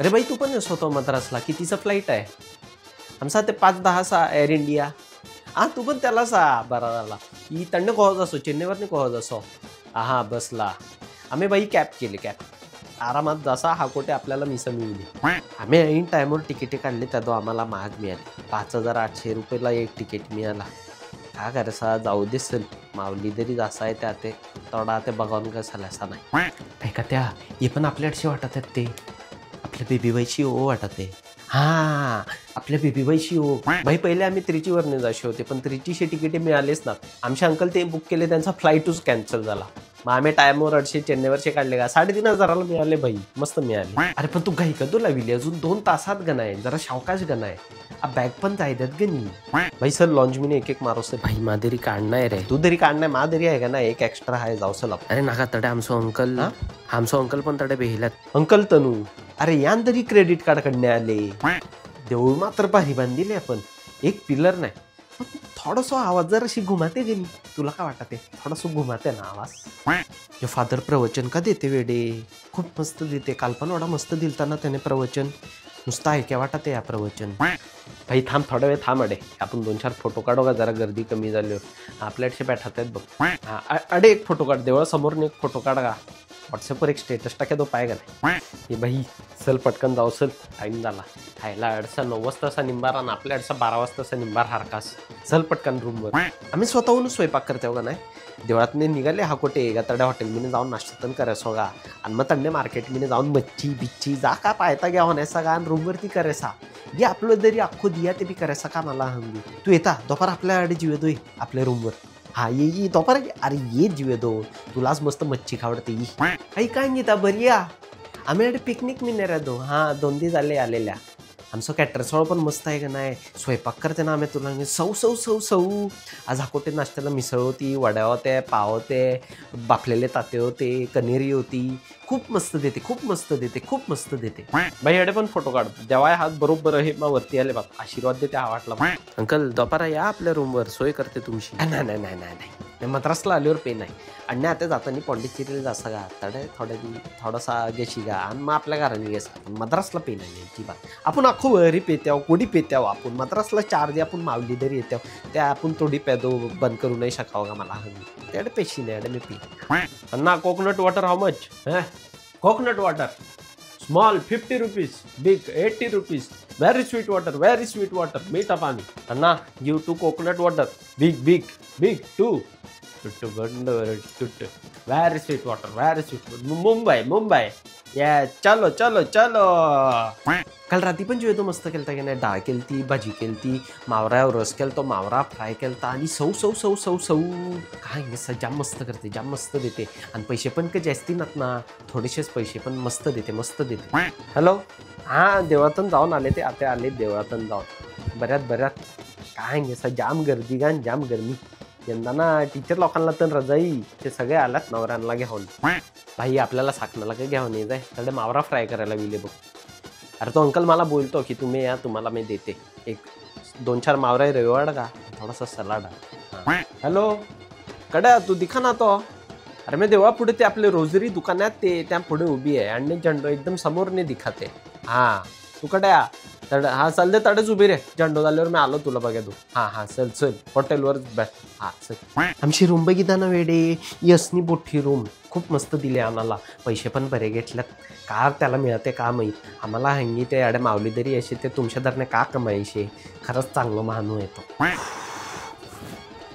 अरे बाई तू पण येस होतो मद्रासला, कितीचा फ्लाईट आहे? आमचा ते 5:10चा एअर इंडिया. हा तू पण त्याला सा बरा झाला. ही तंड कोहज असो चेन्नईवरनी कोहज असो. हा बसला. आम्ही बाई कॅब केली कॅब. आरामात जसा हाकोटे आपल्याला मिसळ मिळली. आम्ही ऐन टायमवर तिकिटे काढली त्यादो आम्हाला महाग मिळाली. 5,800 ला एक तिकीट मिळाला. का करायचा जाऊ दे सर माऊली तरी जसा आहे त्या ते थोडा ते बघावून कसाला असा नाही का त्या हे पण आपल्याशी वाटत आहेत ते आपल्या बेबीबाईची ओ वाटत आहे. हा आपल्या बेबीबाईची ओ भाई पहिले आम्ही त्रिचीवरने जायचे होते पण त्रिचीचे तिकीटे मिळालेच ना. आमचे अंकल ते बुक केले त्यांचा फ्लाईटच कॅन्सल झाला. मग आम्ही टायमवर 800 चेन्नईवरचे काढले का 3,500 मिळाले भाई मस्त मिळाले. अरे पण तू घाई का तू लाविली अजून 2 तासात गण आहे जरा सावकाश गण आहे. बॅग पण जायदात गणी भाई सर लॉन्च मी एक मारोसे भाई मादेरी काढणार रे तू तरी काढणार मादेरी आहे का ना एक एक्स्ट्रा आहे जाऊसल. अरे नाका तडे आमचं अंकल पण तडे बेहिलात अंकल तनू. अरे यान तरी क्रेडिट कार्ड काढणे आले देऊळ मात्र भारी बांधिले आपण एक पिलर नाही थोडंसं आवाज जर अशी घुमाते गेली तुला काय वाटत आहे थोडंसं घुमाते ना आवाज. जो फादर प्रवचन का देते वेडे खूप मस्त देते काल पण एवढा मस्त दिलताना त्याने प्रवचन नुसतं ऐक्या वाटत या प्रवचन. भाई थांब थोडा वेळ थांब अडे आपण 2-4 फोटो काढू का जरा गर्दी कमी झाली आपल्याकडचे बैठत आहेत बघ. अडे एक फोटो काढ देवळासमोरून एक फोटो काढ का व्हॉट्सअपवर एक स्टेटस टाके दो पाय का नाही हे भाई चल पटकन जाऊ चल टाईम झाला खायला 9:30 वाजता निंबार आणि आपल्या 12 वाजता निंबार हारकास चल पटकन रूमवर. आम्ही स्वतःहूनच स्वयंपाक करते का नाही देवळात निघाले हाकोटे का तड्या हॉटेलमध्ये जाऊन नाश्ता करायचो का आणि मग तंडे मार्केटमध्ये जाऊन मच्छी बिच्छी जा का पायता घ्या होण्याचा का आणि रूमवरती करायचा ये आपलं जरी अख्खो दिया ते बी करायचा का मला हंगी तू येता दुपार आपल्याकडे जीवेतोय आपल्या रूमवर. हा ये दुपार अरे ये जीवेदो तुलाच मस्त मच्छी खावडते काही काय घेता बरी या आम्ही पिकनिक मी नाही राहतो. हा 2 दिवस झाले आलेल्या आमचं कॅटरसॉळ पण मस्त आहे का नाही स्वयंपाक करते ना आम्ही तुला सौ आज हाकोटे नाश्त्याला मिसळ होती वड्या होत्या पाव होते बाफलेले ताते होते कनेरी होती खूप मस्त देते खूप मस्त देते. भाई अडे पण फोटो काढ जेव्हा हात बरोबर हे मग वरती आले बाबा आशीर्वाद देते हा वाटला. अंकल दुपारा या आपल्या रूमवर सोय करते तुमची. नाही मद्रासला आल्यावर पे नाही आणि आता जाताना पॉंडिचेरीला जासा का तडे थोडासा गेशी गा आणि मग आपल्या घराने गेसा मद्रासला पे नाही याची बात आपण अख्खो वरी पेत्याव कोडी पेत्याव आपण मद्रासला 4 दे आपण मावली तरी येत्याव त्या आपण थोडी पेदो बंद करू नाही शकावं का मला हवी त्याडे पेशी नाही अडे मी पी. अन्ना coconut water how much coconut water small 50 rupees big 80 rupees very sweet water मीठा पाणी. अन्ना give 2 coconut water big 2 very sweet water Mumbai या चलो काल रात्री पण जेवतो मस्त केलता की नाही डाळ केलती भाजी केलती मावरावर रस केलतो मावरा फ्राय केलता आणि सौ काय जाम मस्त करते जाम मस्त देते आणि पैसे पण काही जास्ती नात ना थोडेसेच पैसे पण मस्त देते. हॅलो हा देवळातून जाऊन आले ते आता आले देवळातून जाऊन बऱ्यात काय जाम गर्दी गान जाम गरमी यंदा ना टीचर लोकांना तर रजाई ते सगळे आलात नवऱ्यांना घेऊन. भाई आपल्याला साखनाला काही घेऊन ये जाय त्याकडे मावरा फ्राय करायला विले बघ. अरे तो अंकल मला बोलतो की तुम्ही या तुम्हाला मी देते एक 2-4 मावरा रविवार का थोडासा सलाड. हॅलो कडा तू दिखा ना तो अरे मी देवा पुढे ते आपले रोजरी दुकानात ते त्या पुढे उभी आहे आणि झेंडो एकदम समोर नाही दिखाते. हा तू कडे तड हा चल दे तडेच उभी रे झेंडो झाल्यावर मी आलो तुला बघा तू. हा चल हॉटेलवर बॅट हा चल. आमची रूम बघिता ना वेडे यसनी मोठी रूम खूप मस्त दिले आम्हाला पैसे पण बरे घेतल्यात का त्याला मिळते का माहीत आम्हाला हंगी ते अडे मावली तरी असे ते तुमच्या दरने का कमायचे खरंच चांगलं मानू येतो.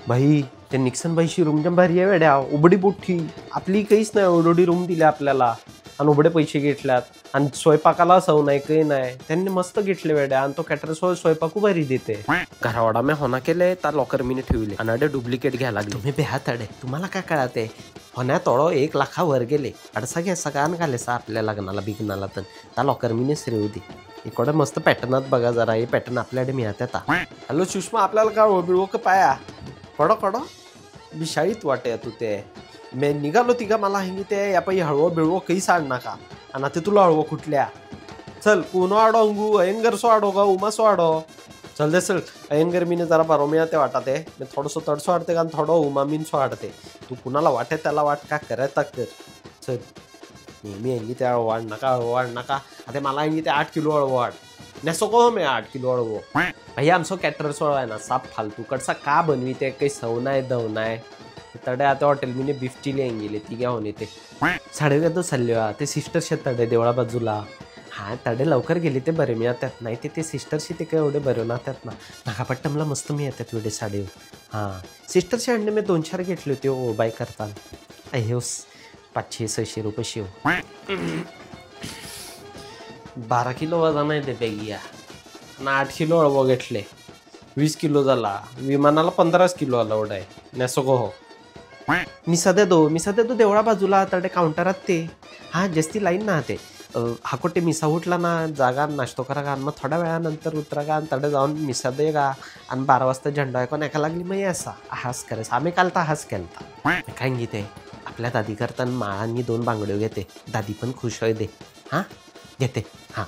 भाई ते निक्सन बाईशी रूम जम भारी आहे वेड्या उबडी मोठी आपली काहीच नाही एवढी रूम दिली आपल्याला आणि उबडे पैसे घेतल्यात आणि स्वयंपाकाला सव नाही काही नाही त्यांनी मस्त घेतले वेड्या आणि तो कॅटरस स्वयंपाकू भारी देते. घरावाडा मी होना केले तर लॉकर मीने ठेवले आणि अडे डुप्लिकेट घ्यायला लागले. तुम्ही बेहात अडे तुम्हाला काय कळते होण्या तोडो 1 लाखावर गेले अडसा घ्या सगळ्यान घालेसा आपल्या लग्नाला बिग्नाला तर त्या लॉकर मीने श्रेव दे इकडे मस्त पॅटर्नात बघा जरा हे पॅटर्न आपल्याकडे मिळतात. हॅलो सुषमा आपल्याला काय बिळवो का पाया कडो बिशाळीत वाटे तू ते मी निघालो तिघा मला हंगी ते या पायी हळवो बिळवो काही सांग नका आणि ते तुला हळवो कुठल्या चल कुनो आडो अंगू अयंगर सो आडो का उमा सो आडो चल दे चल अयंगर मीने जरा बरो मिळा ते वाटत आहे मी थोडंसं तडसो वाटते का थोडं उमा मीन सो वाटते तू कुणाला वाटे त्याला वाट का करायचा कर चल. नेहमी यांनी त्या वाढ नका आता मला यांनी ते 8 किलो वाढ नेसो मी 8 किलो अळवो भैया आमचो कॅटर सोळा आहे ना साप फालतू कडसा का बनवी ते काही सव नाही दव नाही तडे आता हॉटेल मी बीफ चिली गेले ती घेऊन येते साडे तो सल्ल्या ते सिस्टरशे तडे देवळा बाजूला हा तडे लवकर गेले ते बरे मी त्यात नाही ते सिस्टरशी ते काय एवढे बरे ना त्यात ना नागापट्टमला मस्त मी येतात एवढे साडे हां सिस्टरचे अंडे मी 2-4 घेतले होते ओ बाय करताना हेस 500-600 रुपये शिव 12 किलो वजन आहे ते बॅगिया आणि 8 किलो अळवो घेतले 20 किलो झाला विमानाला 15 किलो अलाउड आहे नेसो हो मी सध्या दो देवळा बाजूला तडे काउंटरात ते हा जास्ती लाईन ना ते हाकोटे मिसा उठला ना जागा नाश्तो करा गा मग थोड्या वेळानंतर उतरा गा आणि तडे जाऊन मिसा दे गा आणि 12 वाजता झेंडा ऐकून एका लागली मग असा हास करायचा आम्ही काल तर हास केलता काय घेते आपल्या दादी करताना माळांनी 2 बांगड्यो घेते दादी पण खुश होय दे हां घेते हां